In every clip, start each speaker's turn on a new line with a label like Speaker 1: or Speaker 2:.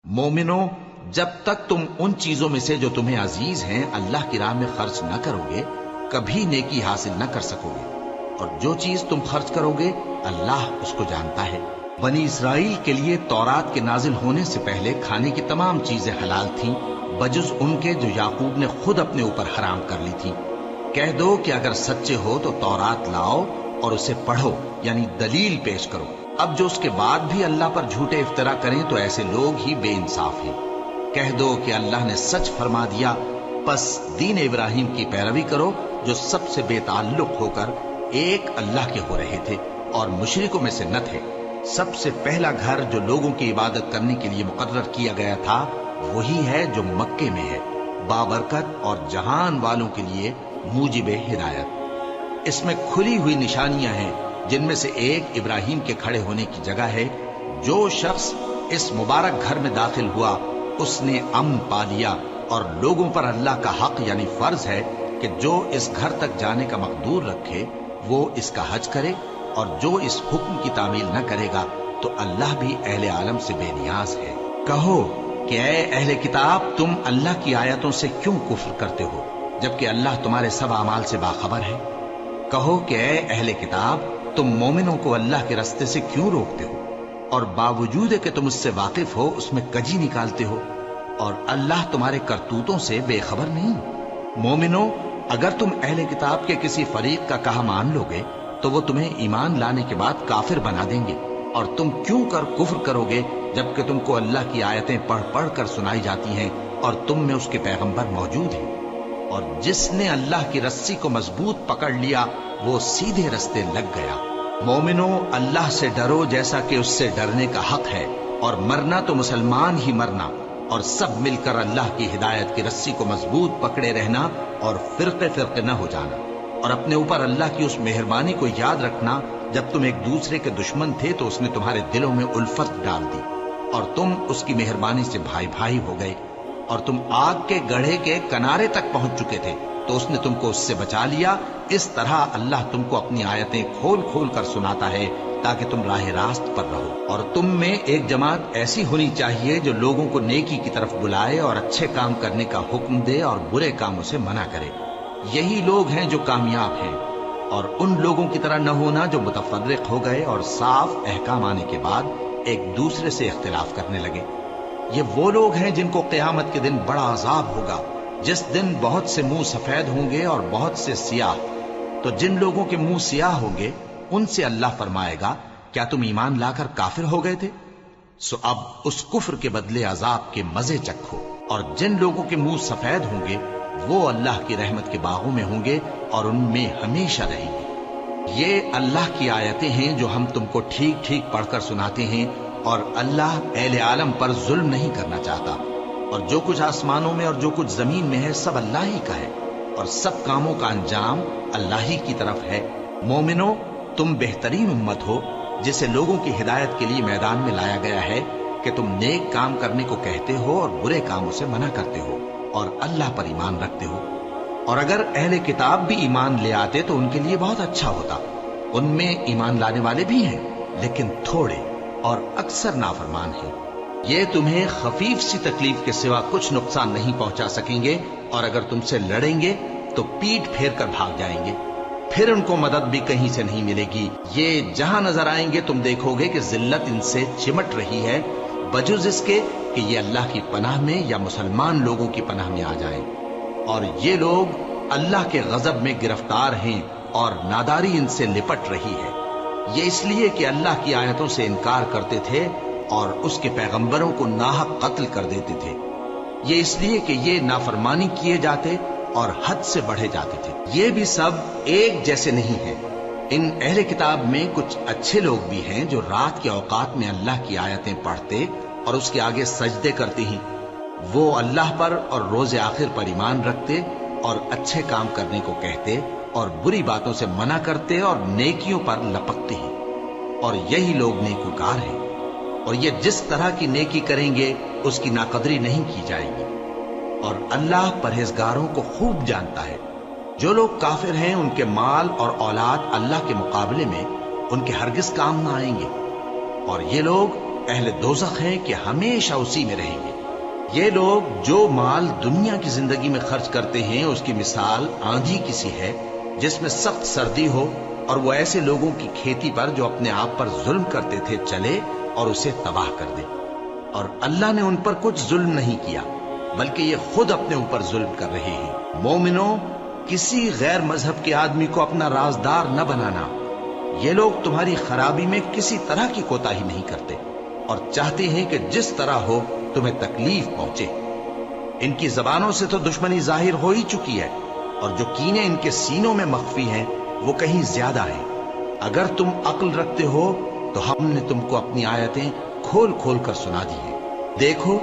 Speaker 1: مومنو، جب تک تم ان چیزوں میں سے جو تمہیں عزیز ہیں اللہ کی راہ میں خرچ نہ کرو گے کبھی نیکی حاصل نہ کر سکو گے، اور جو چیز تم خرچ کرو گے اللہ اس کو جانتا ہے۔ بنی اسرائیل کے لیے تورات کے نازل ہونے سے پہلے کھانے کی تمام چیزیں حلال تھیں بجز ان کے جو یعقوب نے خود اپنے اوپر حرام کر لی تھی۔ کہہ دو کہ اگر سچے ہو تو تورات لاؤ اور اسے پڑھو، یعنی دلیل پیش کرو۔ اب جو اس کے بعد بھی اللہ پر جھوٹے افطرا کریں تو ایسے لوگ ہی بے انصاف ہیں۔ کہہ دو کہ اللہ نے سچ فرما دیا، پس دین ابراہیم کی پیروی کرو جو سب سے بے تعلق ہو کر ایک اللہ کے ہو رہے تھے اور مشرکوں میں سے نہ تھے۔ سب سے پہلا گھر جو لوگوں کی عبادت کرنے کے لیے مقرر کیا گیا تھا وہی ہے جو مکے میں ہے، بابرکت اور جہان والوں کے لیے موجب ہدایت۔ اس میں کھلی ہوئی نشانیاں ہیں جن میں سے ایک ابراہیم کے کھڑے ہونے کی جگہ ہے۔ جو شخص اس مبارک گھر میں داخل ہوا اس نے امن پا لیا، اور لوگوں پر اللہ کا حق یعنی فرض ہے کہ جو اس گھر تک جانے کا مقدور رکھے وہ اس کا حج کرے، اور جو اس حکم کی تعمیل نہ کرے گا تو اللہ بھی اہل عالم سے بے نیاز ہے۔ کہو کہ اے اہل کتاب، تم اللہ کی آیتوں سے کیوں کفر کرتے ہو جبکہ اللہ تمہارے سب اعمال سے باخبر ہے؟ کہو کہ اے اہل کتاب، تم مومنوں کو اللہ کے راستے سے کیوں روکتے ہو، اور باوجود کہ تم اس سے واقف ہو اس میں کجی نکالتے ہو، اور اللہ تمہارے کرتوتوں سے بے خبر نہیں؟ مومنو، اگر تم اہل کتاب کے کسی فریق کا کہا مان لو گے تو وہ تمہیں ایمان لانے کے بعد کافر بنا دیں گے، اور تم کیوں کر کفر کرو گے جبکہ تم کو اللہ کی آیتیں پڑھ پڑھ کر سنائی جاتی ہیں اور تم میں اس کے پیغمبر موجود ہیں۔ اور جس نے اللہ کی رسی کو مضبوط پکڑ لیا وہ سیدھے رستے لگ گیا۔ مومنو، اللہ سے ڈرو جیسا کہ اس سے ڈرنے کا حق ہے، اور مرنا تو مسلمان ہی مرنا، اور سب مل کر اللہ کی ہدایت کی رسی کو مضبوط پکڑے رہنا اور فرقے فرقے نہ ہو جانا، اور اپنے اوپر اللہ کی اس مہربانی کو یاد رکھنا جب تم ایک دوسرے کے دشمن تھے تو اس نے تمہارے دلوں میں الفت ڈال دی اور تم اس کی مہربانی سے بھائی بھائی ہو گئے، اور تم آگ کے گڑھے کے کنارے تک پہنچ چکے تھے تو اس نے تم کو اس سے بچا لیا۔ اس طرح اللہ تم کو اپنی آیتیں کھول کھول کر سناتا ہے تاکہ تم راہ راست پر رہو۔ اور تم میں ایک جماعت ایسی ہونی چاہیے جو لوگوں کو نیکی کی طرف بلائے اور اچھے کام کرنے کا حکم دے اور برے کاموں سے منع کرے۔ یہی لوگ ہیں جو کامیاب ہیں، اور ان لوگوں کی طرح نہ ہونا جو متفرق ہو گئے اور صاف احکام آنے کے بعد ایک دوسرے سے اختلاف کرنے لگے۔ یہ وہ لوگ ہیں جن کو قیامت کے دن بڑا عذاب ہوگا، جس دن بہت سے منہ سفید ہوں گے اور بہت سے سیاہ۔ تو جن لوگوں کے منہ سیاہ ہوں گے ان سے اللہ فرمائے گا، کیا تم ایمان لا کر کافر ہو گئے تھے؟ سو اب اس کفر کے بدلے عذاب کے مزے چکھو۔ اور جن لوگوں کے منہ سفید ہوں گے وہ اللہ کی رحمت کے باغوں میں ہوں گے اور ان میں ہمیشہ رہیں گے۔ یہ اللہ کی آیتیں ہیں جو ہم تم کو ٹھیک ٹھیک پڑھ کر سناتے ہیں، اور اللہ اہل عالم پر ظلم نہیں کرنا چاہتا، اور جو کچھ آسمانوں میں اور جو کچھ زمین میں ہے سب اللہ ہی کا ہے، اور سب کاموں کا انجام اللہ ہی کی طرف ہے۔ مومنو، تم بہترین امت ہو جسے لوگوں کی ہدایت کے لیے میدان میں لایا گیا ہے کہ تم نیک کام کرنے کو کہتے ہو اور برے کاموں سے منع کرتے ہو اور اللہ پر ایمان رکھتے ہو۔ اور اگر اہل کتاب بھی ایمان لے آتے تو ان کے لیے بہت اچھا ہوتا، ان میں ایمان لانے والے بھی ہیں لیکن تھوڑے اور اکثر نافرمان ہیں۔ یہ تمہیں خفیف سی تکلیف کے سوا کچھ نقصان نہیں پہنچا سکیں گے، اور اگر تم سے لڑیں گے تو پیٹ پھیر کر بھاگ جائیں گے، پھر ان کو مدد بھی کہیں سے نہیں ملے گی۔ یہ جہاں نظر آئیں گے تم دیکھو گے کہ ذلت ان سے چمٹ رہی ہے، بجز اس کے کہ یہ اللہ کی پناہ میں یا مسلمان لوگوں کی پناہ میں آ جائیں۔ اور یہ لوگ اللہ کے غضب میں گرفتار ہیں اور ناداری ان سے لپٹ رہی ہے۔ یہ اس لیے کہ اللہ کی آیتوں سے انکار کرتے تھے اور اس کے پیغمبروں کو ناحق قتل کر دیتے تھے۔ یہ اس لیے کہ یہ نافرمانی کیے جاتے اور حد سے بڑھے جاتے تھے۔ یہ بھی سب ایک جیسے نہیں ہیں۔ ان اہل کتاب میں کچھ اچھے لوگ بھی ہیں جو رات کے اوقات میں اللہ کی آیتیں پڑھتے اور اس کے آگے سجدے کرتے ہیں۔ وہ اللہ پر اور روز آخر پر ایمان رکھتے اور اچھے کام کرنے کو کہتے اور بری باتوں سے منع کرتے اور نیکیوں پر لپکتے ہیں، اور یہی لوگ نیکوکار ہیں۔ اور یہ جس طرح کی نیکی کریں گے اس کی ناقدری نہیں کی جائے گی، اور اللہ پرہیزگاروں کو خوب جانتا ہے۔ جو لوگ کافر ہیں ان کے مال اور اولاد اللہ کے مقابلے میں ان کے ہرگز کام نہ آئیں گے، اور یہ لوگ اہل دوزخ ہیں کہ ہمیشہ اسی میں رہیں گے۔ یہ لوگ جو مال دنیا کی زندگی میں خرچ کرتے ہیں اس کی مثال آندھی کی سی ہے جس میں سخت سردی ہو اور وہ ایسے لوگوں کی کھیتی پر جو اپنے آپ پر ظلم کرتے تھے چلے اور اسے تباہ کر دے۔ اور اللہ نے ان پر کچھ ظلم نہیں کیا بلکہ یہ خود اپنے اوپر ظلم کر رہے ہیں۔ مومنوں، کسی غیر مذہب کے آدمی کو اپنا رازدار نہ بنانا۔ یہ لوگ تمہاری خرابی میں کسی طرح کی کوتاہی نہیں کرتے اور چاہتے ہیں کہ جس طرح ہو تمہیں تکلیف پہنچے۔ ان کی زبانوں سے تو دشمنی ظاہر ہو ہی چکی ہے اور جو کینے ان کے سینوں میں مخفی ہیں وہ کہیں زیادہ ہیں۔ اگر تم عقل رکھتے ہو تو ہم نے تم کو اپنی آیتیں کھول کھول کر سنا دی ہیں۔ دیکھو،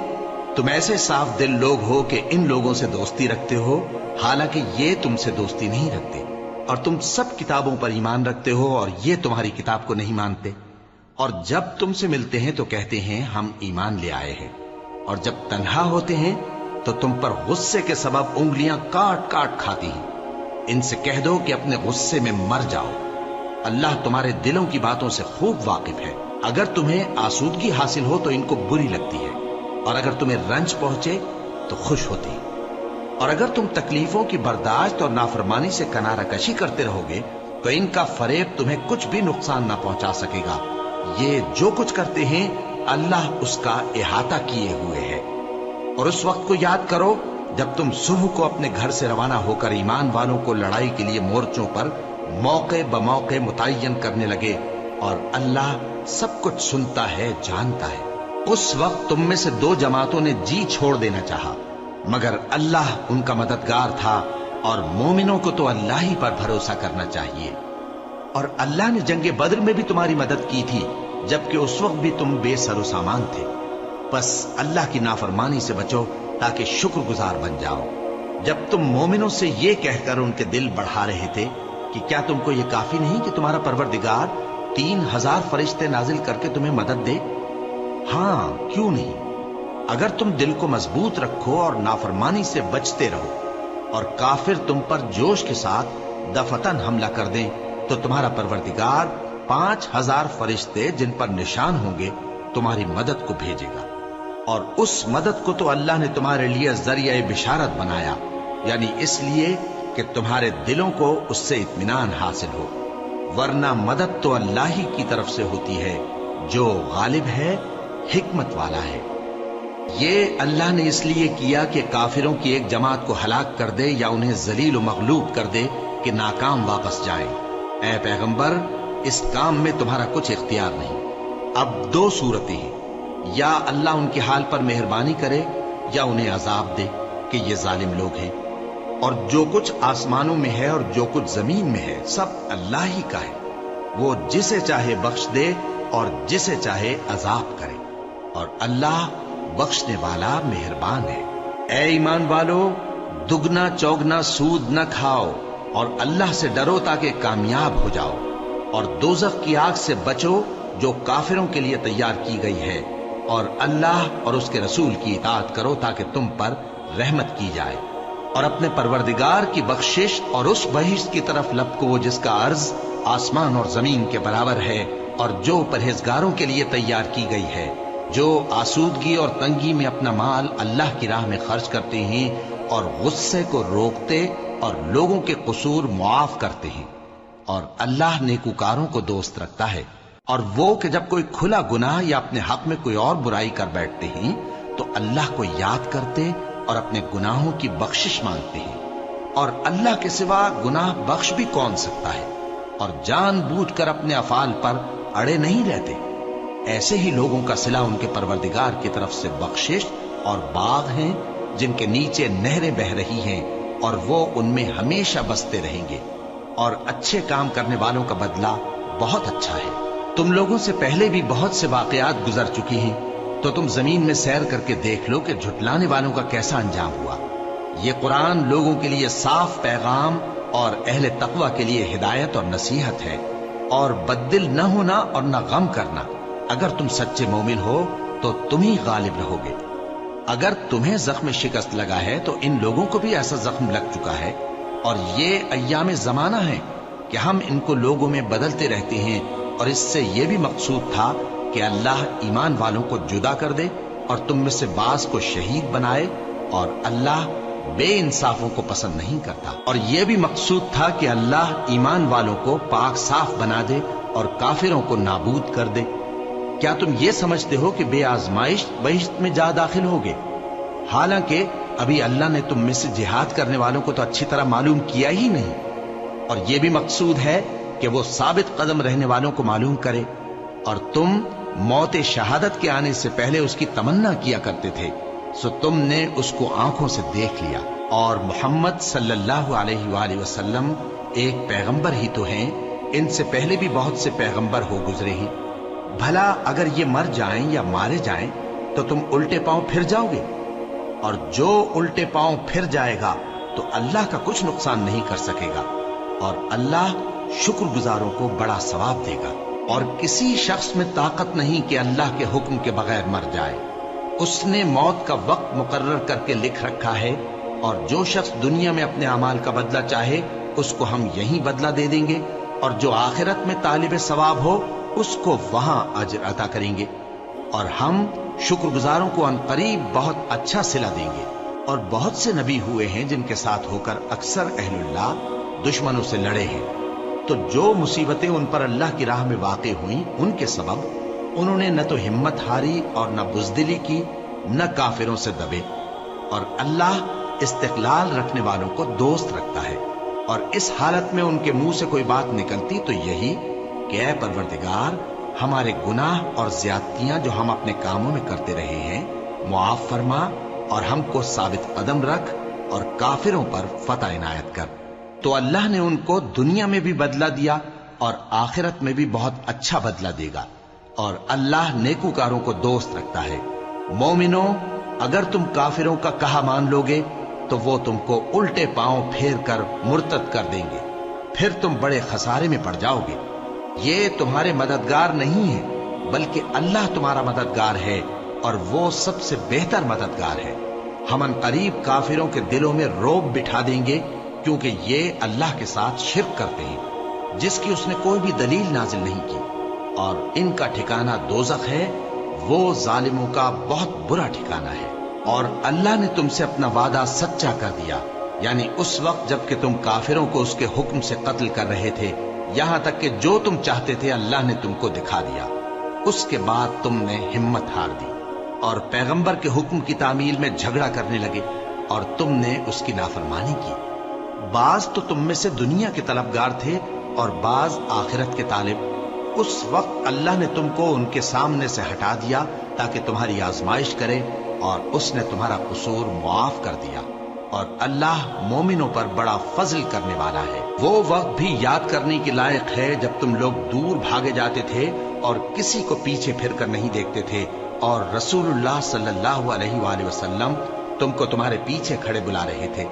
Speaker 1: تم ایسے صاف دل لوگ ہو کہ ان لوگوں سے دوستی رکھتے ہو حالانکہ یہ تم سے دوستی نہیں رکھتے، اور تم سب کتابوں پر ایمان رکھتے ہو اور یہ تمہاری کتاب کو نہیں مانتے، اور جب تم سے ملتے ہیں تو کہتے ہیں ہم ایمان لے آئے ہیں، اور جب تنہا ہوتے ہیں تو تم پر غصے کے سبب انگلیاں کاٹ کاٹ کھاتی ہیں۔ ان سے کہہ دو کہ اپنے غصے میں مر جاؤ، اللہ تمہارے دلوں کی باتوں سے خوب واقف ہے۔ اگر تمہیں آسودگی حاصل ہو تو ان کو بری لگتی ہے، اور اگر تمہیں رنج پہنچے تو خوش ہوتی ہے، اور اگر تم تکلیفوں کی برداشت اور نافرمانی سے کنارہ کشی کرتے رہو گے تو ان کا فریب تمہیں کچھ بھی نقصان نہ پہنچا سکے گا۔ یہ جو کچھ کرتے ہیں اللہ اس کا احاطہ کیے ہوئے ہے۔ اور اس وقت کو یاد کرو جب تم صبح کو اپنے گھر سے روانہ ہو کر ایمان والوں کو لڑائی کے لیے مورچوں پر موقع بموقع متعین کرنے لگے، اور اللہ سب کچھ سنتا ہے، جانتا ہے۔ اس وقت تم میں سے دو جماعتوں نے جی چھوڑ دینا چاہا، مگر اللہ ان کا مددگار تھا، اور مومنوں کو تو اللہ ہی پر بھروسہ کرنا چاہیے۔ اور اللہ نے جنگ بدر میں بھی تمہاری مدد کی تھی جبکہ اس وقت بھی تم بے سر و سامان تھے۔ بس اللہ کی نافرمانی سے بچو تاکہ شکر گزار بن جاؤ۔ جب تم مومنوں سے یہ کہہ کر ان کے دل بڑھا رہے تھے کہ کیا تم کو یہ کافی نہیں کہ تمہارا پروردگار 3000 فرشتے نازل کر کے تمہیں مدد دے؟ ہاں، کیوں نہیں؟ اگر تم دل کو مضبوط رکھو اور نافرمانی سے بچتے رہو اور کافر تم پر جوش کے ساتھ دفتن حملہ کر دیں تو تمہارا پروردگار 5000 فرشتے جن پر نشان ہوں گے تمہاری مدد کو بھیجے گا، اور اس مدد کو تو اللہ نے تمہارے لیے ذریعہ بشارت بنایا، یعنی اس لیے کہ تمہارے دلوں کو اس سے اطمینان حاصل ہو، ورنہ مدد تو اللہ ہی کی طرف سے ہوتی ہے جو غالب ہے، حکمت والا ہے۔ یہ اللہ نے اس لیے کیا کہ کافروں کی ایک جماعت کو ہلاک کر دے یا انہیں ذلیل و مغلوب کر دے کہ ناکام واپس جائیں۔ اے پیغمبر، اس کام میں تمہارا کچھ اختیار نہیں۔ اب دو صورتیں ہیں، یا اللہ ان کے حال پر مہربانی کرے یا انہیں عذاب دے کہ یہ ظالم لوگ ہیں، اور جو کچھ آسمانوں میں ہے اور جو کچھ زمین میں ہے سب اللہ ہی کا ہے، وہ جسے چاہے بخش دے اور جسے چاہے عذاب کرے، اور اللہ بخشنے والا مہربان ہے۔ اے ایمان والو، دگنا چوگنا سود نہ کھاؤ اور اللہ سے ڈرو تاکہ کامیاب ہو جاؤ، اور دوزخ کی آگ سے بچو جو کافروں کے لیے تیار کی گئی ہے، اور اللہ اور اس کے رسول کی اطاعت کرو تاکہ تم پر رحمت کی جائے، اور اپنے پروردگار کی بخشش اور اس بہشت کی طرف لپکو جس کا عرض آسمان اور زمین کے برابر ہے، اور جو پرہیزگاروں کے لیے تیار کی گئی ہے، جو آسودگی اور تنگی میں اپنا مال اللہ کی راہ میں خرچ کرتے ہیں اور غصے کو روکتے اور لوگوں کے قصور معاف کرتے ہیں، اور اللہ نیکوکاروں کو دوست رکھتا ہے۔ اور وہ کہ جب کوئی کھلا گناہ یا اپنے حق میں کوئی اور برائی کر بیٹھتے ہیں تو اللہ کو یاد کرتے اور اپنے گناہوں کی بخشش مانگتے ہیں، اور اللہ کے سوا گناہ بخش بھی کون سکتا ہے، اور جان بوجھ کر اپنے افعال پر اڑے نہیں رہتے۔ ایسے ہی لوگوں کا صلہ ان کے پروردگار کی طرف سے بخشش اور باغ ہیں جن کے نیچے نہریں بہہ رہی ہیں، اور وہ ان میں ہمیشہ بستے رہیں گے، اور اچھے کام کرنے والوں کا بدلہ بہت اچھا ہے۔ تم لوگوں سے پہلے بھی بہت سے واقعات گزر چکی ہیں، تو تم زمین میں سیر کر کے دیکھ لو کہ جھٹلانے والوں کا کیسا انجام ہوا۔ یہ قرآن لوگوں کے لیے صاف پیغام اور اہل تقوی کے لیے ہدایت اور نصیحت ہے، اور بددل نہ ہونا اور نہ غم کرنا۔ اگر تم سچے مومن ہو تو تم ہی غالب رہو گے۔ اگر تمہیں زخم شکست لگا ہے تو ان لوگوں کو بھی ایسا زخم لگ چکا ہے، اور یہ ایام زمانہ ہے کہ ہم ان کو لوگوں میں بدلتے رہتے ہیں، اور اس سے یہ بھی مقصود تھا کہ اللہ ایمان والوں کو جدا کر دے اور تم میں سے بعض کو شہید بنائے، اور اللہ بے انصافوں کو پسند نہیں کرتا۔ اور یہ بھی مقصود تھا کہ اللہ ایمان والوں کو پاک صاف بنا دے اور کافروں کو نابود کر دے۔ کیا تم یہ سمجھتے ہو کہ بے آزمائش بہشت میں جا داخل ہوگے؟ حالانکہ ابھی اللہ نے تم میں سے جہاد کرنے والوں کو تو اچھی طرح معلوم کیا ہی نہیں، اور یہ بھی مقصود ہے کہ وہ ثابت قدم رہنے والوں کو معلوم کرے، اور تم موت شہادت کے آنے سے پہلے اس کی تمنا کیا کرتے تھے، سو تم نے اس کو آنکھوں سے دیکھ لیا۔ اور محمد صلی اللہ علیہ وآلہ وسلم ایک پیغمبر ہی تو ہیں، ان سے پہلے بھی بہت سے پیغمبر ہو گزرے ہیں۔ بھلا اگر یہ مر جائیں یا مارے جائیں تو تم الٹے پاؤں پھر جاؤ گے؟ اور جو الٹے پاؤں پھر جائے گا تو اللہ کا کچھ نقصان نہیں کر سکے گا، اور اللہ شکر گزاروں کو بڑا ثواب دے گا۔ اور کسی شخص میں طاقت نہیں کہ اللہ کے حکم کے بغیر مر جائے، اس نے موت کا وقت مقرر کر کے لکھ رکھا ہے، اور جو شخص دنیا میں اپنے اعمال کا بدلہ چاہے اس کو ہم یہی بدلہ دے دیں گے، اور جو آخرت میں طالب ثواب ہو اس کو وہاں اجر عطا کریں گے، اور ہم شکر گزاروں کو ان قریب بہت اچھا صلہ دیں گے۔ اور بہت سے نبی ہوئے ہیں جن کے ساتھ ہو کر اکثر اہل اللہ دشمنوں سے لڑے ہیں، تو جو مصیبتیں ان پر اللہ کی راہ میں واقع ہوئیں ان کے سبب انہوں نے نہ تو ہمت ہاری اور نہ بزدلی کی، نہ کافروں سے دبے۔ اور اللہ استقلال رکھنے والوں کو دوست رکھتا ہے، اور اس حالت میں ان کے منہ سے کوئی بات نکلتی تو یہی کہ اے پروردگار، ہمارے گناہ اور زیادتیاں جو ہم اپنے کاموں میں کرتے رہے ہیں معاف فرما، اور ہم کو ثابت قدم رکھ اور کافروں پر فتح عنایت کر۔ تو اللہ نے ان کو دنیا میں بھی بدلہ دیا اور آخرت میں بھی بہت اچھا بدلہ دے گا، اور اللہ نیکوکاروں کو دوست رکھتا ہے۔ مومنو، اگر تم کافروں کا کہا مان لوگے تو وہ تم کو الٹے پاؤں پھیر کر مرتد کر دیں گے، پھر تم بڑے خسارے میں پڑ جاؤ گے۔ یہ تمہارے مددگار نہیں ہے بلکہ اللہ تمہارا مددگار ہے، اور وہ سب سے بہتر مددگار ہے۔ ہم ان قریب کافروں کے دلوں میں رعب بٹھا دیں گے، کیونکہ یہ اللہ کے ساتھ شرک کرتے ہیں جس کی اس نے کوئی بھی دلیل نازل نہیں کی، اور ان کا ٹھکانہ دوزخ ہے، وہ ظالموں کا بہت برا ٹھکانہ ہے۔ اور اللہ نے تم سے اپنا وعدہ سچا کر دیا، یعنی اس وقت جب کہ تم کافروں کو اس کے حکم سے قتل کر رہے تھے، یہاں تک کہ جو تم چاہتے تھے اللہ نے تم کو دکھا دیا۔ اس کے بعد تم نے ہمت ہار دی اور پیغمبر کے حکم کی تعمیل میں جھگڑا کرنے لگے، اور تم نے اس کی نافرمانی کی۔ بعض تو تم میں سے دنیا کے طلبگار تھے اور بعض آخرت کے طالب۔ اس وقت اللہ نے تم کو ان کے سامنے سے ہٹا دیا تاکہ تمہاری آزمائش کرے، اور اس نے تمہارا قصور معاف کر دیا، اور اللہ مومنوں پر بڑا فضل کرنے والا ہے۔ وہ وقت بھی یاد کرنے کے لائق ہے جب تم لوگ دور بھاگے جاتے تھے اور کسی کو پیچھے پھر کر نہیں دیکھتے تھے، اور رسول اللہ صلی اللہ علیہ وآلہ وسلم تم کو تمہارے پیچھے کھڑے بلا رہے تھے،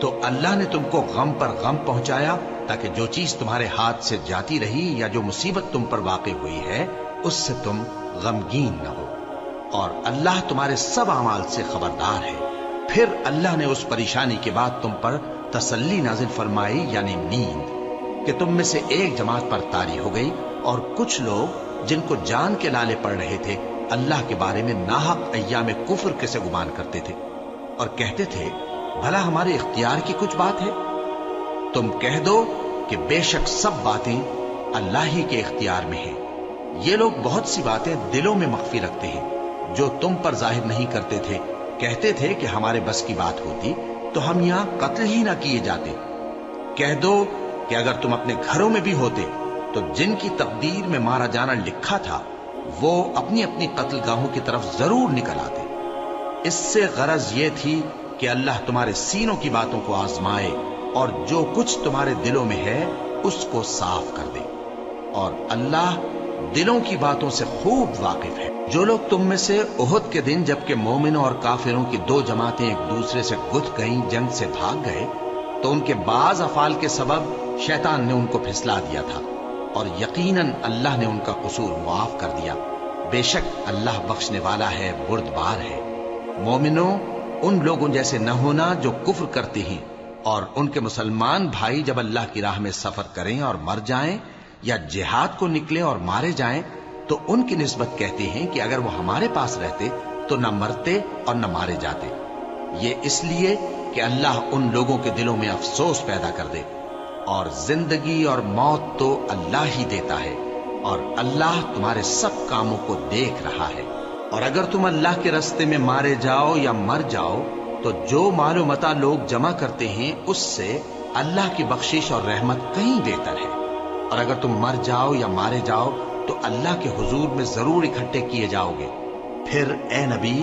Speaker 1: تو اللہ نے تم کو غم پر غم پہنچایا تاکہ جو چیز تمہارے ہاتھ سے جاتی رہی یا جو مصیبت تم پر واقع ہوئی ہے اس سے تم غمگین نہ ہو، اور اللہ تمہارے سب اعمال سے خبردار ہے۔ پھر اللہ نے اس پریشانی کے بعد تم پر تسلی نازل فرمائی، یعنی نیند، کہ تم میں سے ایک جماعت پر طاری ہو گئی، اور کچھ لوگ جن کو جان کے لالے پڑ رہے تھے اللہ کے بارے میں ناحق ایام کفر کے سے گمان کرتے تھے، اور کہتے تھے بھلا ہمارے اختیار کی کچھ بات ہے؟ تم کہہ دو کہ بے شک سب باتیں اللہ ہی کے اختیار میں ہیں۔ یہ لوگ بہت سی باتیں دلوں میں مخفی رکھتے ہیں جو تم پر ظاہر نہیں کرتے تھے۔ کہتے تھے کہ ہمارے بس کی بات ہوتی تو ہم یہاں قتل ہی نہ کیے جاتے۔ کہہ دو کہ اگر تم اپنے گھروں میں بھی ہوتے تو جن کی تقدیر میں مارا جانا لکھا تھا وہ اپنی اپنی قتل گاہوں کی طرف ضرور نکل آتے۔ اس سے غرض یہ تھی کہ اللہ تمہارے سینوں کی باتوں کو آزمائے اور جو کچھ تمہارے دلوں میں ہے اس کو صاف کر دے، اور اللہ دلوں کی باتوں سے خوب واقف ہے۔ جو لوگ تم میں سے احد کے دن جبکہ مومنوں اور کافروں کی دو جماعتیں ایک دوسرے سے گتھ گئیں جنگ سے بھاگ گئے تو ان کے بعض افعال کے سبب شیطان نے ان کو پھسلا دیا تھا، اور یقیناً اللہ نے ان کا قصور معاف کر دیا۔ بے شک اللہ بخشنے والا ہے، بردبار ہے۔ مومنوں، ان لوگوں جیسے نہ ہونا جو کفر کرتے ہیں، اور ان کے مسلمان بھائی جب اللہ کی راہ میں سفر کریں اور مر جائیں یا جہاد کو نکلے اور مارے جائیں تو ان کی نسبت کہتے ہیں کہ اگر وہ ہمارے پاس رہتے تو نہ مرتے اور نہ مارے جاتے، یہ اس لیے کہ اللہ ان لوگوں کے دلوں میں افسوس پیدا کر دے، اور زندگی اور موت تو اللہ ہی دیتا ہے، اور اللہ تمہارے سب کاموں کو دیکھ رہا ہے۔ اور اگر تم اللہ کے راستے میں مارے جاؤ یا مر جاؤ تو جو مال و متاع لوگ جمع کرتے ہیں اس سے اللہ کی بخشش اور رحمت کہیں بہتر ہے، اور اگر تم مر جاؤ یا مارے جاؤ تو اللہ کے حضور میں ضرور اکٹھے کیے جاؤ گے۔ پھر اے نبی،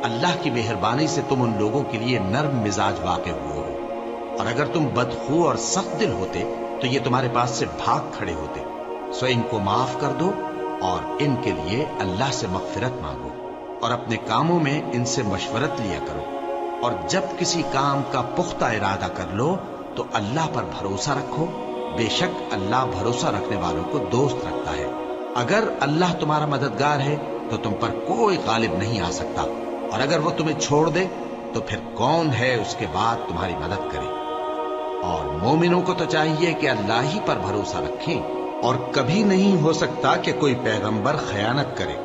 Speaker 1: اللہ کی مہربانی سے تم ان لوگوں کے لیے نرم مزاج واقع ہوئے ہو، اور اگر تم بدخو اور سخت دل ہوتے تو یہ تمہارے پاس سے بھاگ کھڑے ہوتے، سو ان کو معاف کر دو اور ان کے لیے اللہ سے مغفرت مانگو، اور اپنے کاموں میں ان سے مشورت لیا کرو، اور جب کسی کام کا پختہ ارادہ کر لو تو اللہ پر بھروسہ رکھو، بے شک اللہ بھروسہ رکھنے والوں کو دوست رکھتا ہے۔ اگر اللہ تمہارا مددگار ہے تو تم پر کوئی غالب نہیں آ سکتا، اور اگر وہ تمہیں چھوڑ دے تو پھر کون ہے اس کے بعد تمہاری مدد کرے۔ اور مومنوں کو تو چاہیے کہ اللہ ہی پر بھروسہ رکھیں، اور کبھی نہیں ہو سکتا کہ کوئی پیغمبر خیانت کرے،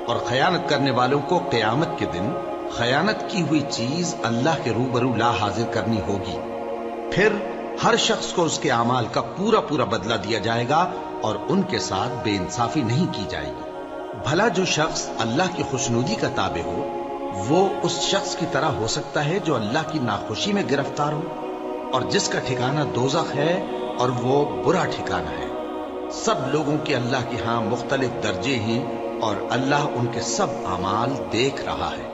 Speaker 1: اور خیانت کرنے والوں کو قیامت کے دن خیانت کی ہوئی چیز اللہ کے روبرو لا حاضر کرنی ہوگی، پھر ہر شخص کو اس کے اعمال کا پورا پورا بدلہ دیا جائے گا، اور ان کے ساتھ بے انصافی نہیں کی جائے گی۔ بھلا جو شخص اللہ کی خوشنودی کا تابع ہو وہ اس شخص کی طرح ہو سکتا ہے جو اللہ کی ناخوشی میں گرفتار ہو، اور جس کا ٹھکانہ دوزخ ہے اور وہ برا ٹھکانہ ہے۔ سب لوگوں کے اللہ کے ہاں مختلف درجے ہیں، اور اللہ ان کے سب اعمال دیکھ رہا ہے۔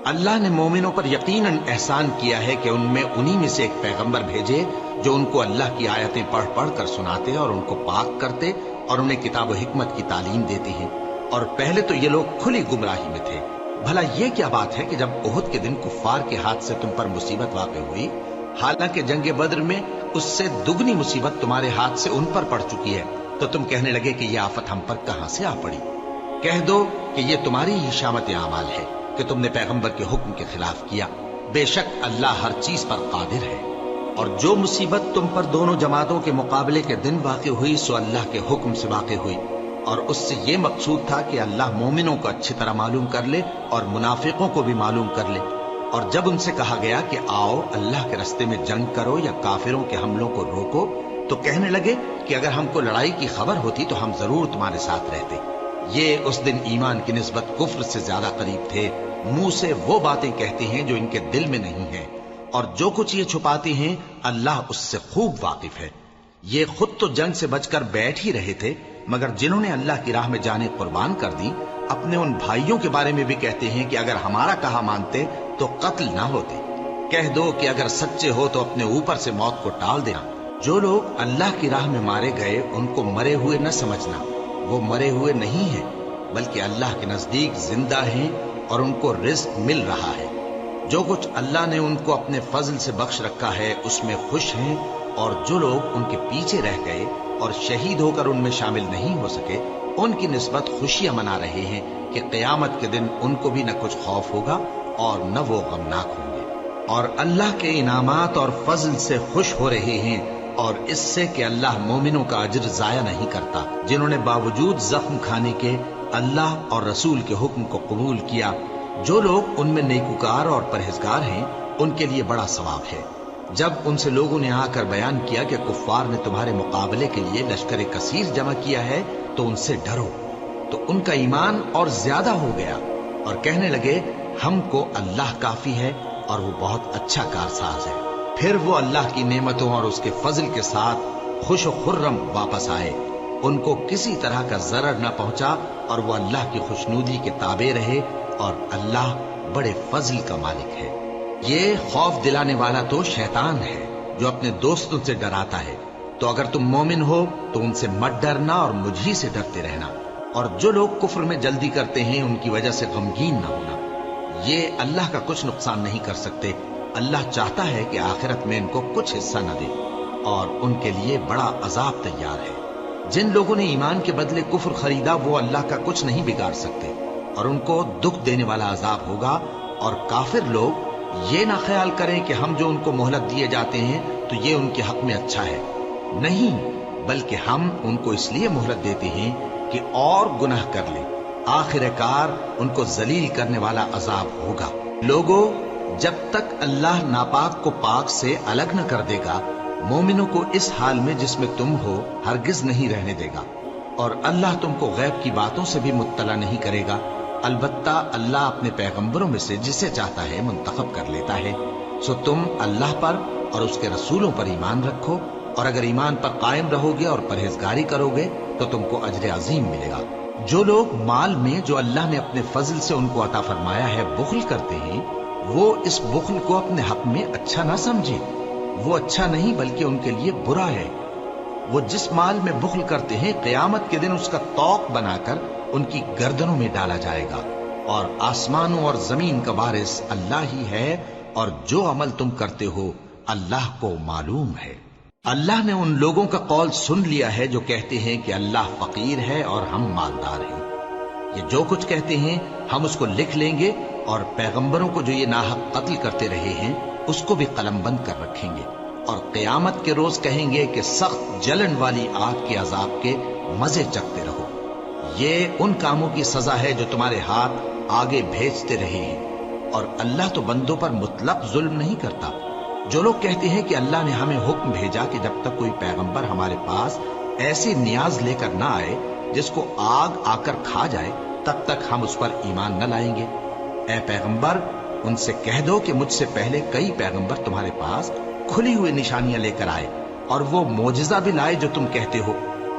Speaker 1: اللہ نے مومنوں پر یقیناً احسان کیا ہے کہ ان میں انہی میں سے ایک پیغمبر بھیجے جو ان کو اللہ کی آیتیں پڑھ پڑھ کر سناتے اور ان کو پاک کرتے اور انہیں کتاب و حکمت کی تعلیم دیتے ہیں، اور پہلے تو یہ لوگ کھلی گمراہی میں تھے۔ بھلا یہ کیا بات ہے کہ جب احد کے دن کفار کے ہاتھ سے تم پر مصیبت واقع ہوئی، حالانکہ جنگ بدر میں اس سے دگنی مصیبت تمہارے ہاتھ سے ان پر پڑ چکی ہے، تو تم کہنے لگے کہ یہ آفت ہم پر کہاں سے آ پڑی؟ کہہ دو کہ یہ تمہاری ہی شامت اعمال ہے کہ تم نے پیغمبر کے حکم کے خلاف کیا، بے شک اللہ ہر چیز پر قادر ہے۔ اور جو مصیبت تم پر دونوں جماعتوں کے مقابلے کے دن واقع ہوئی سو اللہ کے حکم سے واقع ہوئی، اور اس سے یہ مقصود تھا کہ اللہ مومنوں کو اچھی طرح معلوم کر لے اور منافقوں کو بھی معلوم کر لے۔ اور جب ان سے کہا گیا کہ آؤ اللہ کے راستے میں جنگ کرو یا کافروں کے حملوں کو روکو، تو کہنے لگے کہ اگر ہم کو لڑائی کی خبر ہوتی تو ہم ضرور تمہارے ساتھ رہتے۔ یہ اس دن ایمان کی نسبت کفر سے زیادہ قریب تھے، منہ سے وہ باتیں کہتے ہیں جو ان کے دل میں نہیں ہیں، اور جو کچھ یہ چھپاتے ہیں اللہ اس سے خوب واقف ہے۔ یہ خود تو جنگ سے بچ کر بیٹھ ہی رہے تھے، مگر جنہوں نے اللہ کی راہ میں جانیں قربان کر دی اپنے ان بھائیوں کے بارے میں بھی کہتے ہیں کہ اگر ہمارا کہا مانتے تو قتل نہ ہوتے۔ کہہ دو کہ اگر سچے ہو تو اپنے اوپر سے موت کو ٹال دینا۔ جو لوگ اللہ کی راہ میں مارے گئے ان کو مرے ہوئے نہ سمجھنا، وہ مرے ہوئے نہیں ہیں بلکہ اللہ کے نزدیک زندہ ہیں اور ان کو رزق مل رہا ہے۔ جو کچھ اللہ نے ان کو اپنے فضل سے بخش رکھا ہے اس میں خوش ہیں، اور جو لوگ ان کے پیچھے رہ گئے اور شہید ہو کر ان میں شامل نہیں ہو سکے ان کی نسبت خوشیاں منا رہے ہیں کہ قیامت کے دن ان کو بھی نہ کچھ خوف ہوگا اور نہ وہ غمناک ہوں گے، اور اللہ کے انعامات اور فضل سے خوش ہو رہے ہیں، اور اس سے کہ اللہ مومنوں کا اجر ضائع نہیں کرتا۔ جنہوں نے باوجود زخم کھانے کے اللہ اور رسول کے حکم کو قبول کیا، جو لوگ ان میں نیکوکار اور پرہیزگار ہیں ان کے لیے بڑا ثواب ہے۔ جب ان سے لوگوں نے آ کر بیان کیا کہ کفار نے تمہارے مقابلے کے لیے لشکر کثیر جمع کیا ہے تو ان سے ڈرو، تو ان کا ایمان اور زیادہ ہو گیا، اور کہنے لگے ہم کو اللہ کافی ہے اور وہ بہت اچھا کارساز ہے۔ پھر وہ اللہ کی نعمتوں اور اس کے فضل کے ساتھ خوش و خرم واپس آئے، ان کو کسی طرح کا ضرر نہ پہنچا، اور وہ اللہ کی خوشنودی کے تابع رہے، اور اللہ بڑے فضل کا مالک ہے۔ یہ خوف دلانے والا تو شیطان ہے جو اپنے دوستوں سے ڈراتا ہے، تو اگر تم مومن ہو تو ان سے مت ڈرنا اور مجھ ہی سے ڈرتے رہنا، اور جو لوگ کفر میں جلدی کرتے ہیں ان کی وجہ سے غمگین نہ ہونا، یہ اللہ کا کچھ نقصان نہیں کر سکتے۔ اللہ چاہتا ہے کہ آخرت میں ان کو کچھ حصہ نہ دے، اور ان کے لیے بڑا عذاب تیار ہے۔ جن لوگوں نے ایمان کے بدلے کفر خریدا وہ اللہ کا کچھ نہیں بگاڑ سکتے، اور ان کو دکھ دینے والا عذاب ہوگا۔ اور کافر لوگ یہ نہ خیال کریں کہ ہم جو ان کو مہلت دیے جاتے ہیں تو یہ ان کے حق میں اچھا ہے، نہیں، بلکہ ہم ان کو اس لیے مہلت دیتے ہیں کہ اور گناہ کر لیں، آخر کار ان کو ذلیل کرنے والا عذاب ہوگا۔ لوگوں، جب تک اللہ ناپاک کو پاک سے الگ نہ کر دے گا، مومنوں کو اس حال میں جس میں تم ہو ہرگز نہیں رہنے دے گا، اور اللہ تم کو غیب کی باتوں سے بھی مطلع نہیں کرے گا۔ البتہ اللہ اپنے پیغمبروں میں سے جسے چاہتا ہے منتخب کر لیتا ہے۔ سو تم اللہ پر اور اس کے رسولوں پر ایمان رکھو، اور اگر ایمان پر قائم رہو گے اور پرہیزگاری کرو گے تو تم کو اجر عظیم ملے گا۔ جو لوگ مال میں جو اللہ نے اپنے فضل سے ان کو عطا فرمایا ہے بخل کرتے ہیں، وہ اس بخل کو اپنے حق میں اچھا نہ سمجھے، وہ اچھا نہیں بلکہ ان کے لیے برا ہے۔ وہ جس مال میں بخل کرتے ہیں قیامت کے دن اس کا طوق بنا کر ان کی گردنوں میں ڈالا جائے گا، اور آسمانوں اور زمین کا وارث اللہ ہی ہے، اور جو عمل تم کرتے ہو اللہ کو معلوم ہے۔ اللہ نے ان لوگوں کا قول سن لیا ہے جو کہتے ہیں کہ اللہ فقیر ہے اور ہم مالدار ہیں۔ یہ جو کچھ کہتے ہیں ہم اس کو لکھ لیں گے، اور پیغمبروں کو جو یہ ناحق قتل کرتے رہے ہیں اس کو بھی قلم بند کر رکھیں گے، اور قیامت کے روز کہیں گے کہ سخت جلن والی آگ کے عذاب کے مزے چکھتے رہو۔ یہ ان کاموں کی سزا ہے جو تمہارے ہاتھ آگے بھیجتے رہے ہیں، اور اللہ تو بندوں پر مطلق ظلم نہیں کرتا۔ جو لوگ کہتے ہیں کہ اللہ نے ہمیں حکم بھیجا کہ جب تک کوئی پیغمبر ہمارے پاس ایسی نیاز لے کر نہ آئے جس کو آگ آ کر کھا جائے، تب تک ہم اس پر ایمان نہ لائیں گے۔ اے پیغمبر، ان سے کہہ دو کہ مجھ سے پہلے کئی پیغمبر تمہارے پاس کھلی ہوئی نشانیاں لے کر آئے، اور وہ معجزہ بھی لائے جو تم کہتے ہو،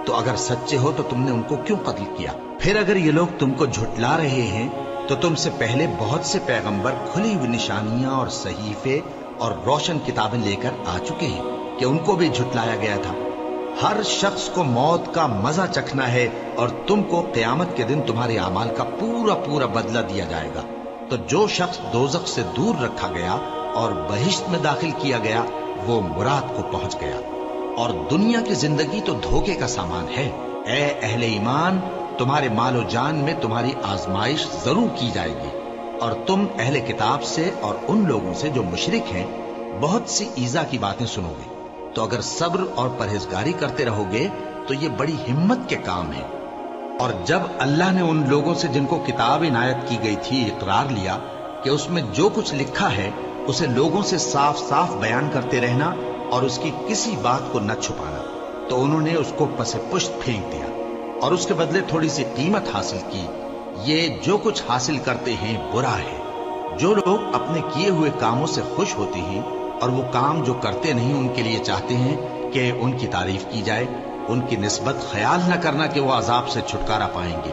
Speaker 1: تو اگر سچے ہو تو تم نے ان کو کیوں قتل کیا؟ پھر اگر یہ لوگ تم کو جھٹلا رہے ہیں تو تم سے پہلے بہت سے پیغمبر کھلی ہوئی نشانیاں اور صحیفے اور روشن کتابیں لے کر آ چکے ہیں کہ ان کو بھی جھٹلایا گیا تھا۔ ہر شخص کو موت کا مزہ چکھنا ہے، اور تم کو قیامت کے دن تمہارے اعمال کا پورا پورا بدلہ دیا جائے گا۔ تو جو شخص دوزخ سے دور رکھا گیا اور بہشت میں داخل کیا گیا وہ مراد کو پہنچ گیا، اور دنیا کی زندگی تو دھوکے کا سامان ہے۔ اے اہل ایمان، تمہارے مال و جان میں تمہاری آزمائش ضرور کی جائے گی، اور تم اہل کتاب سے اور ان لوگوں سے جو مشرک ہیں بہت سی ایذا کی باتیں سنو گے۔ تو اگر صبر اور پرہیزگاری کرتے رہو گے تو یہ بڑی ہمت کے کام ہے۔ اور جب اللہ نے ان لوگوں سے جن کو کتاب عنایت کی گئی تھی اقرار لیا کہ اس میں جو کچھ لکھا ہے اسے لوگوں سے صاف صاف بیان کرتے رہنا اور اس کی کسی بات کو نہ چھپانا، تو انہوں نے اس کو پس پشت پھینک دیا اور اس کے بدلے تھوڑی سی قیمت حاصل کی۔ یہ جو کچھ حاصل کرتے ہیں برا ہے۔ جو لوگ اپنے کیے ہوئے کاموں سے خوش ہوتے ہیں اور وہ کام جو کرتے نہیں ان کے لیے چاہتے ہیں کہ ان کی تعریف کی جائے، ان کی نسبت خیال نہ کرنا کہ وہ عذاب سے چھٹکارا پائیں گے،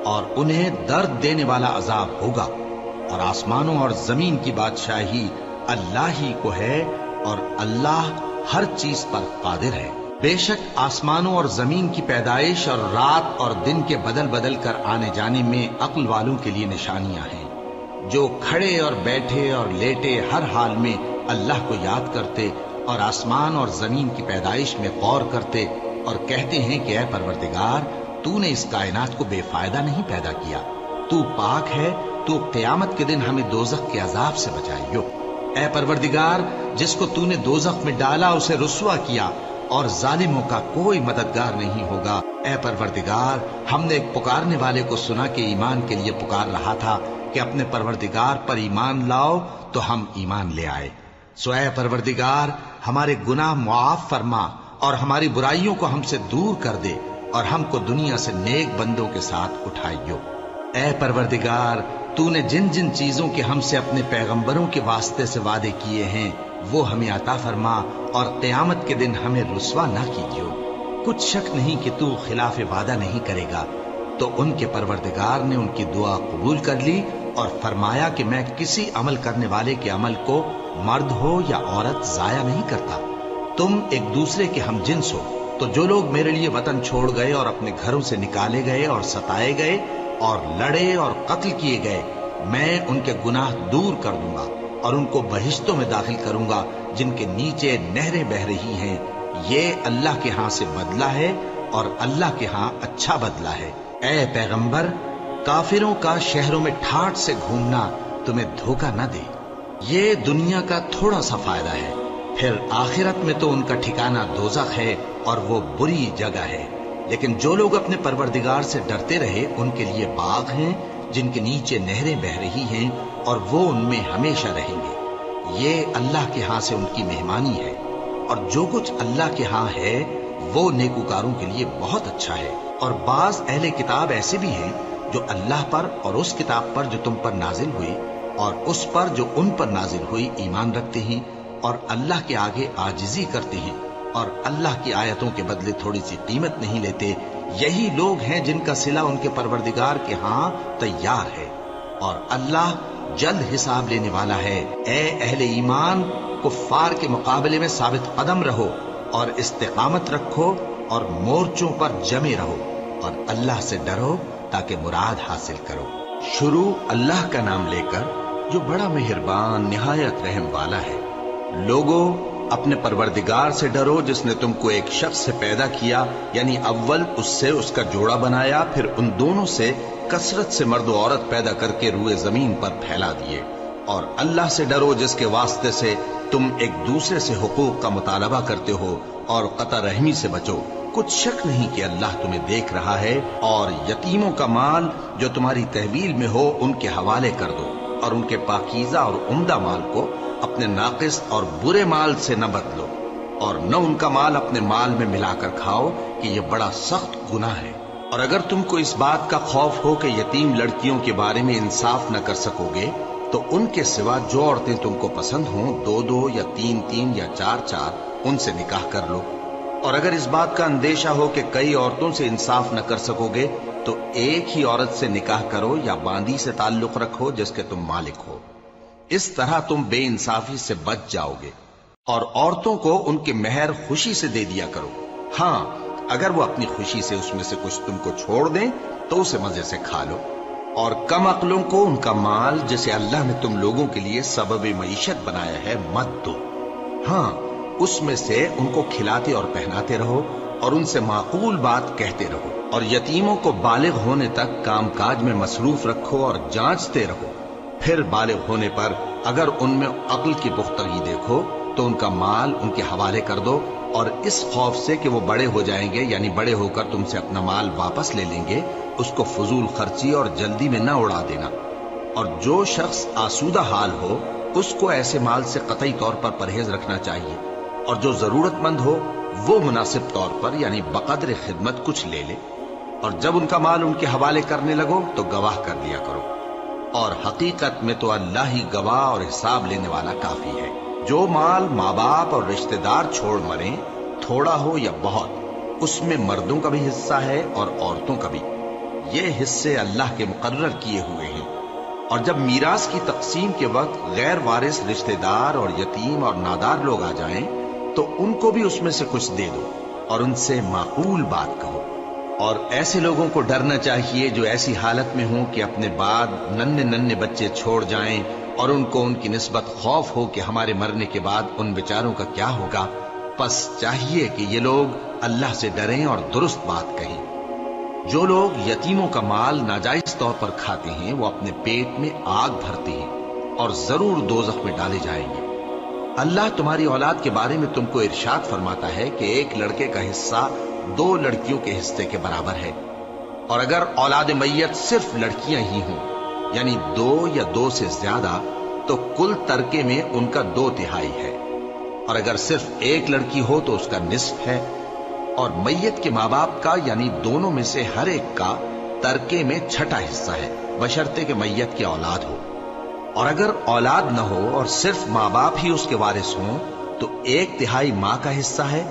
Speaker 1: اور انہیں درد دینے والا عذاب ہوگا۔ اور آسمانوں اور زمین کی بادشاہی اللہ ہی کو ہے، اور اللہ ہر چیز پر قادر ہے۔ بے شک آسمانوں اور زمین کی پیدائش اور رات اور دن کے بدل بدل کر آنے جانے میں عقل والوں کے لیے نشانیاں ہیں، جو کھڑے اور بیٹھے اور لیٹے ہر حال میں اللہ کو یاد کرتے اور آسمان اور زمین کی پیدائش میں غور کرتے اور کہتے ہیں کہ اے پروردگار، تو نے اس کائنات کو بے فائدہ نہیں پیدا کیا، تو پاک ہے، تو قیامت کے دن ہمیں دوزخ کے عذاب سے بچائیو۔ اے پروردگار، جس کو تو نے دوزخ میں ڈالا اسے رسوا کیا، اور ظالموں کا کوئی مددگار نہیں ہوگا۔ اے پروردگار، ہم نے ایک پکارنے والے کو سنا کہ ایمان کے لیے پکار رہا تھا کہ اپنے پروردگار پر ایمان لاؤ، تو ہم ایمان لے آئے۔ سو اے پروردگار، ہمارے گناہ معاف فرما اور ہماری برائیوں کو ہم سے دور کر دے، اور ہم کو دنیا سے نیک بندوں کے ساتھ اٹھائیو۔ اے پروردگار، تو نے جن جن چیزوں کے ہم سے اپنے پیغمبروں کے واسطے سے وعدے کیے ہیں وہ ہمیں عطا فرما، اور قیامت کے دن ہمیں رسوا نہ کیجیو۔ کچھ شک نہیں کہ تو خلاف وعدہ نہیں کرے گا۔ تو ان کے پروردگار نے ان کی دعا قبول کر لی اور فرمایا کہ میں کسی عمل کرنے والے کے عمل کو مرد ہو یا عورت ضائع نہیں کرتا، تم ایک دوسرے کے ہم جنس ہو۔ تو جو لوگ میرے لیے وطن چھوڑ گئے اور اپنے گھروں سے نکالے گئے اور ستائے گئے اور لڑے اور قتل کیے گئے، میں ان کے گناہ دور کر دوں گا اور ان کو بہشتوں میں داخل کروں گا جن کے نیچے نہریں بہ رہی ہیں۔ یہ اللہ کے ہاں سے بدلہ ہے، اور اللہ کے ہاں اچھا بدلہ ہے۔ اے پیغمبر، کافروں کا شہروں میں ٹھاٹھ سے گھومنا تمہیں دھوکہ نہ دے۔ یہ دنیا کا تھوڑا سا فائدہ ہے، پھر آخرت میں تو ان کا ٹھکانہ دوزخ ہے، اور وہ بری جگہ ہے۔ لیکن جو لوگ اپنے پروردگار سے ڈرتے رہے ان کے لیے باغ ہیں جن کے نیچے نہریں بہ رہی ہیں اور وہ ان میں ہمیشہ رہیں گے۔ یہ اللہ کے ہاں سے ان کی مہمانی ہے، اور جو کچھ اللہ کے ہاں ہے وہ نیکوکاروں کے لیے بہت اچھا ہے۔ اور بعض اہل کتاب ایسے بھی ہیں جو اللہ پر اور اس کتاب پر جو تم پر نازل ہوئی اور اس پر جو ان پر نازل ہوئی ایمان رکھتے ہیں، اور اللہ کے آگے عاجزی کرتے ہیں، اور اللہ کی آیتوں کے بدلے تھوڑی سی قیمت نہیں لیتے۔ یہی لوگ ہیں جن کا صلہ ان کے پروردگار کے ہاں تیار ہے، اور اللہ جلد حساب لینے والا ہے۔ اے اہل ایمان، کفار کے مقابلے میں ثابت قدم رہو اور استقامت رکھو اور مورچوں پر جمے رہو، اور اللہ سے ڈرو تاکہ مراد حاصل کرو۔ شروع اللہ کا نام لے کر جو بڑا مہربان نہایت رحم والا ہے۔ لوگوں، اپنے پروردگار سے ڈرو جس نے تم کو ایک شخص سے پیدا کیا، یعنی اول اس سے اس کا جوڑا بنایا، پھر ان دونوں سے کثرت سے مرد و عورت پیدا کر کے روئے زمین پر پھیلا دیے۔ اور اللہ سے ڈرو جس کے واسطے سے تم ایک دوسرے سے حقوق کا مطالبہ کرتے ہو، اور قطع رحمی سے بچو۔ کچھ شک نہیں کہ اللہ تمہیں دیکھ رہا ہے۔ اور یتیموں کا مال جو تمہاری تحویل میں ہو ان کے حوالے کر دو، اور ان کے پاکیزہ اور عمدہ مال کو اپنے ناقص اور برے مال سے نہ بدلو، اور نہ ان کا مال اپنے مال میں ملا کر کھاؤ کہ یہ بڑا سخت گناہ ہے۔ اور اگر تم کو اس بات کا خوف ہو کہ یتیم لڑکیوں کے بارے میں انصاف نہ کر سکو گے تو ان کے سوا جو عورتیں تم کو پسند ہوں، 2 یا 3 یا 4 ان سے نکاح کر لو۔ اور اگر اس بات کا اندیشہ ہو کہ کئی عورتوں سے انصاف نہ کر سکو گے تو ایک ہی عورت سے نکاح کرو یا باندی سے تعلق رکھو جس کے تم مالک ہو۔ اس طرح تم بے انصافی سے بچ جاؤ گے۔ اور عورتوں کو ان کے مہر خوشی سے دے دیا کرو۔ ہاں، اگر وہ اپنی خوشی سے اس میں سے کچھ تم کو چھوڑ دیں تو اسے مزے سے کھا لو۔ اور کم عقلوں کو ان کا مال جسے اللہ نے تم لوگوں کے لیے سبب معیشت بنایا ہے مت دو۔ ہاں، اس میں سے ان کو کھلاتے اور پہناتے رہو اور ان سے معقول بات کہتے رہو۔ اور یتیموں کو بالغ ہونے تک کام کاج میں مصروف رکھو اور جانچتے رہو۔ پھر بالغ ہونے پر اگر ان میں عقل کی پختگی دیکھو تو ان کا مال ان کے حوالے کر دو، اور اس خوف سے کہ وہ بڑے ہو جائیں گے، یعنی بڑے ہو کر تم سے اپنا مال واپس لے لیں گے، اس کو فضول خرچی اور جلدی میں نہ اڑا دینا۔ اور جو شخص آسودہ حال ہو اس کو ایسے مال سے قطعی طور پر پرہیز رکھنا چاہیے، اور جو ضرورت مند ہو وہ مناسب طور پر یعنی بقدر خدمت کچھ لے لے۔ اور جب ان کا مال ان کے حوالے کرنے لگو تو گواہ کر دیا کرو، اور حقیقت میں تو اللہ ہی گواہ اور حساب لینے والا کافی ہے۔ جو مال ماں باپ اور رشتہ دار چھوڑ مریں، تھوڑا ہو یا بہت، اس میں مردوں کا بھی حصہ ہے اور عورتوں کا بھی۔ یہ حصے اللہ کے مقرر کیے ہوئے ہیں۔ اور جب میراث کی تقسیم کے وقت غیر وارث رشتہ دار اور یتیم اور نادار لوگ آ جائیں تو ان کو بھی اس میں سے کچھ دے دو، اور ان سے معقول بات کہو۔ اور ایسے لوگوں کو ڈرنا چاہیے جو ایسی حالت میں ہوں کہ اپنے بعد ننھے بچے چھوڑ جائیں، اور ان کو ان کی نسبت خوف ہو کہ ہمارے مرنے کے بعد ان بیچاروں کا کیا ہوگا۔ پس چاہیے کہ یہ لوگ اللہ سے ڈریں اور درست بات کہیں۔ جو لوگ یتیموں کا مال ناجائز طور پر کھاتے ہیں وہ اپنے پیٹ میں آگ بھرتے ہیں اور ضرور دوزخ میں ڈالے جائیں گے۔ اللہ تمہاری اولاد کے بارے میں تم کو ارشاد فرماتا ہے کہ ایک لڑکے کا حصہ 2 لڑکیوں کے حصے کے برابر ہے، اور اگر اولاد میت صرف لڑکیاں ہی ہوں یعنی 2 یا 2 سے زیادہ تو کل ترکے میں ان کا 2/3 ہے، اور اگر صرف ایک لڑکی ہو تو اس کا نصف ہے، اور میت کے ماں باپ کا یعنی دونوں میں سے ہر ایک کا ترکے میں 6واں حصہ ہے، بشرطے کہ میت کی اولاد ہو۔ اور اگر اولاد نہ ہو اور صرف ماں باپ ہی اس کے وارث ہوں تو 1/3 ماں کا حصہ ہے،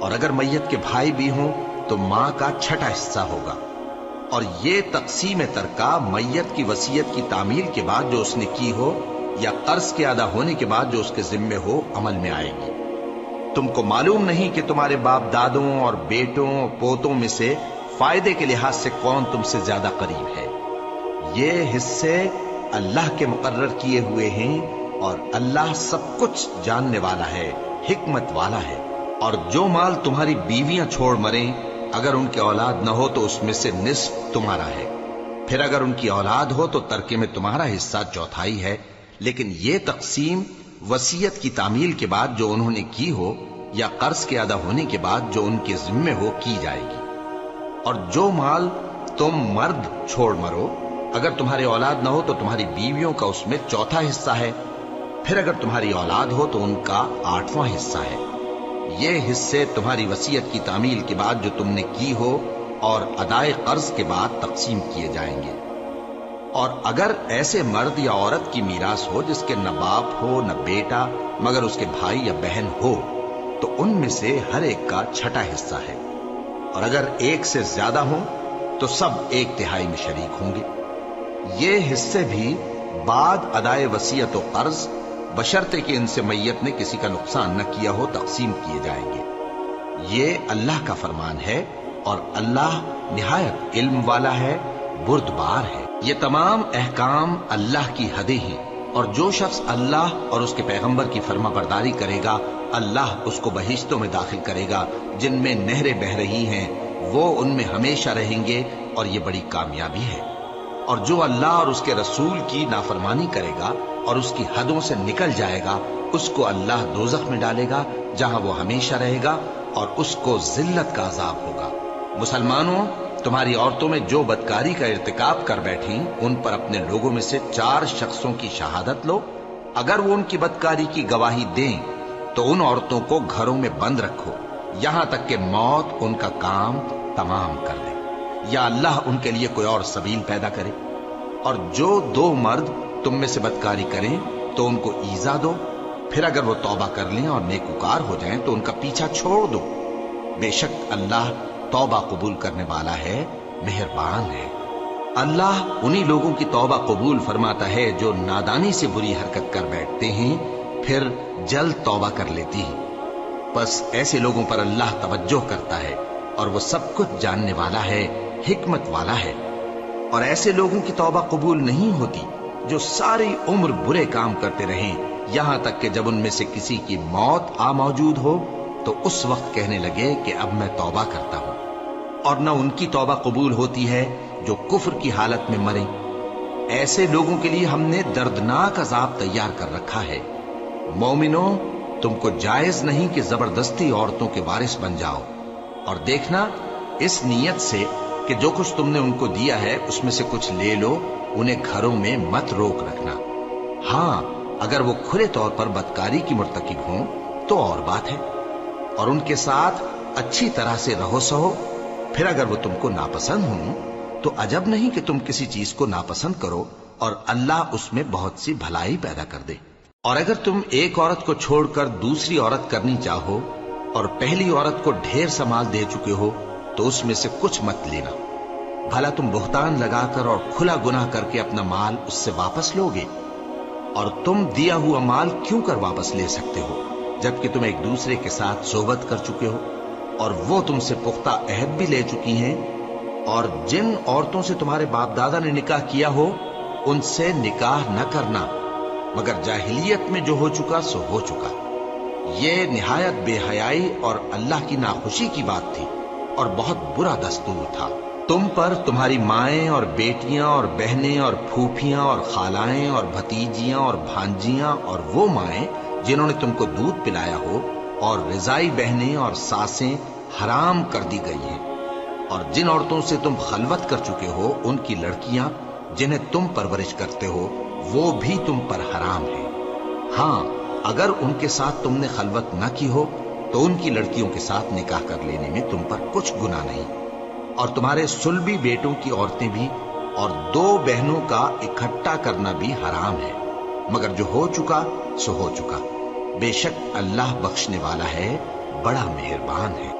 Speaker 1: اور اگر میت کے بھائی بھی ہوں تو ماں کا 6واں حصہ ہوگا۔ اور یہ تقسیم ترکہ میت کی وصیت کی تعمیل کے بعد جو اس نے کی ہو یا قرض کے ادا ہونے کے بعد جو اس کے ذمے ہو عمل میں آئے گی۔ تم کو معلوم نہیں کہ تمہارے باپ دادوں اور بیٹوں اور پوتوں میں سے فائدے کے لحاظ سے کون تم سے زیادہ قریب ہے۔ یہ حصے اللہ کے مقرر کیے ہوئے ہیں، اور اللہ سب کچھ جاننے والا ہے، حکمت والا ہے۔ اور جو مال تمہاری بیویاں چھوڑ مریں اگر ان کی اولاد نہ ہو تو اس میں سے نصف تمہارا ہے، پھر اگر ان کی اولاد ہو تو ترکے میں تمہارا حصہ 1/4 ہے، لیکن یہ تقسیم وصیت کی تعمیل کے بعد جو انہوں نے کی ہو یا قرض کے ادا ہونے کے بعد جو ان کے ذمے ہو کی جائے گی۔ اور جو مال تم مرد چھوڑ مرو، اگر تمہاری اولاد نہ ہو تو تمہاری بیویوں کا اس میں چوتھا حصہ ہے، پھر اگر تمہاری اولاد ہو تو ان کا 8واں حصہ ہے۔ یہ حصے تمہاری وصیت کی تعمیل کے بعد جو تم نے کی ہو اور ادائے قرض کے بعد تقسیم کیے جائیں گے۔ اور اگر ایسے مرد یا عورت کی میراث ہو جس کے نہ باپ ہو نہ بیٹا مگر اس کے بھائی یا بہن ہو تو ان میں سے ہر ایک کا چھٹا حصہ ہے، اور اگر ایک سے زیادہ ہوں تو سب 1/3 میں شریک ہوں گے۔ یہ حصے بھی بعد ادائے وصیت و قرض بشرطے کہ ان سے میت نے کسی کا نقصان نہ کیا ہو تقسیم کیے جائیں گے۔ یہ اللہ کا فرمان ہے اور اللہ نہایت علم والا ہے، بردبار ہے۔ یہ تمام احکام اللہ کی حدیں ہیں، اور جو شخص اللہ اور اس کے پیغمبر کی فرما برداری کرے گا اللہ اس کو بہشتوں میں داخل کرے گا جن میں نہریں بہہ رہی ہیں، وہ ان میں ہمیشہ رہیں گے، اور یہ بڑی کامیابی ہے۔ اور جو اللہ اور اس کے رسول کی نافرمانی کرے گا اور اس کی حدوں سے نکل جائے گا اس کو اللہ دوزخ میں ڈالے گا جہاں وہ ہمیشہ رہے گا، اور اس کو ذلت کا عذاب ہوگا۔ مسلمانوں، تمہاری عورتوں میں جو بدکاری کا ارتکاب کر بیٹھیں ان پر اپنے لوگوں میں سے 4 شخصوں کی شہادت لو۔ اگر وہ ان کی بدکاری کی گواہی دیں تو ان عورتوں کو گھروں میں بند رکھو یہاں تک کہ موت ان کا کام تمام کر لے، یا اللہ ان کے لیے کوئی اور سبیل پیدا کرے۔ اور جو 2 مرد تم میں سے بدکاری کریں تو ان کو ایذا دو، پھر اگر وہ توبہ کر لیں اور نیکوکار ہو جائیں تو ان کا پیچھا چھوڑ دو۔ بے شک اللہ توبہ قبول کرنے والا ہے، مہربان ہے۔ اللہ انہی لوگوں کی توبہ قبول فرماتا ہے جو نادانی سے بری حرکت کر بیٹھتے ہیں پھر جلد توبہ کر لیتی ہیں۔ بس ایسے لوگوں پر اللہ توجہ کرتا ہے اور وہ سب کچھ جاننے والا ہے، حکمت والا ہے۔ اور ایسے لوگوں کی توبہ قبول نہیں ہوتی جو ساری عمر برے کام کرتے رہیں یہاں تک کہ جب ان میں سے کسی کی موت آ موجود ہو تو اس وقت کہنے لگے کہ اب میں توبہ کرتا ہوں۔ اور نہ ان کی توبہ قبول ہوتی ہے جو کفر کی حالت میں مریں۔ ایسے لوگوں کے لیے ہم نے دردناک عذاب تیار کر رکھا ہے۔ مومنوں، تم کو جائز نہیں کہ زبردستی عورتوں کے وارث بن جاؤ، اور دیکھنا اس نیت سے کہ جو کچھ تم نے ان کو دیا ہے اس میں سے کچھ لے لو، انہیں گھروں میں مت روک رکھنا۔ ہاں، اگر وہ کھلے طور پر بدکاری کی مرتکب ہوں تو اور بات ہے، اور ان کے ساتھ اچھی طرح سے رہو سہو۔ پھر اگر وہ تم کو ناپسند ہوں تو عجب نہیں کہ تم کسی چیز کو ناپسند کرو اور اللہ اس میں بہت سی بھلائی پیدا کر دے۔ اور اگر تم ایک عورت کو چھوڑ کر دوسری عورت کرنی چاہو اور پہلی عورت کو ڈھیر سا مال دے چکے ہو تو اس میں سے کچھ مت لینا، بھلا تم بہتان لگا کر اور کھلا گناہ کر کے اپنا مال اس سے واپس لوگے؟ اور تم دیا ہوا مال کیوں کر واپس لے سکتے ہو جبکہ تم ایک دوسرے کے ساتھ صحبت کر چکے ہو اور وہ تم سے پختہ عہد بھی لے چکی ہیں؟ اور جن عورتوں سے تمہارے باپ دادا نے نکاح کیا ہو ان سے نکاح نہ کرنا مگر جاہلیت میں جو ہو چکا سو ہو چکا۔ یہ نہایت بے حیائی اور اللہ کی ناخوشی کی بات تھی اور بہت برا دستور تھا۔ تم پر تمہاری مائیں اور بیٹیاں اور بہنیں اور پھوپھیاں اور خالائیں اور بھتیجیاں اور بھانجیاں اور وہ مائیں جنہوں نے تم کو دودھ پلایا ہو اور رضائی بہنیں اور ساسیں حرام کر دی گئی ہیں، اور جن عورتوں سے تم خلوت کر چکے ہو ان کی لڑکیاں جنہیں تم پرورش کرتے ہو وہ بھی تم پر حرام ہیں۔ ہاں، اگر ان کے ساتھ تم نے خلوت نہ کی ہو تو ان کی لڑکیوں کے ساتھ نکاح کر لینے میں تم پر کچھ گناہ نہیں۔ اور تمہارے صلبی بیٹوں کی عورتیں بھی اور 2 بہنوں کا اکٹھا کرنا بھی حرام ہے، مگر جو ہو چکا سو ہو چکا۔ بے شک اللہ بخشنے والا ہے، بڑا مہربان ہے۔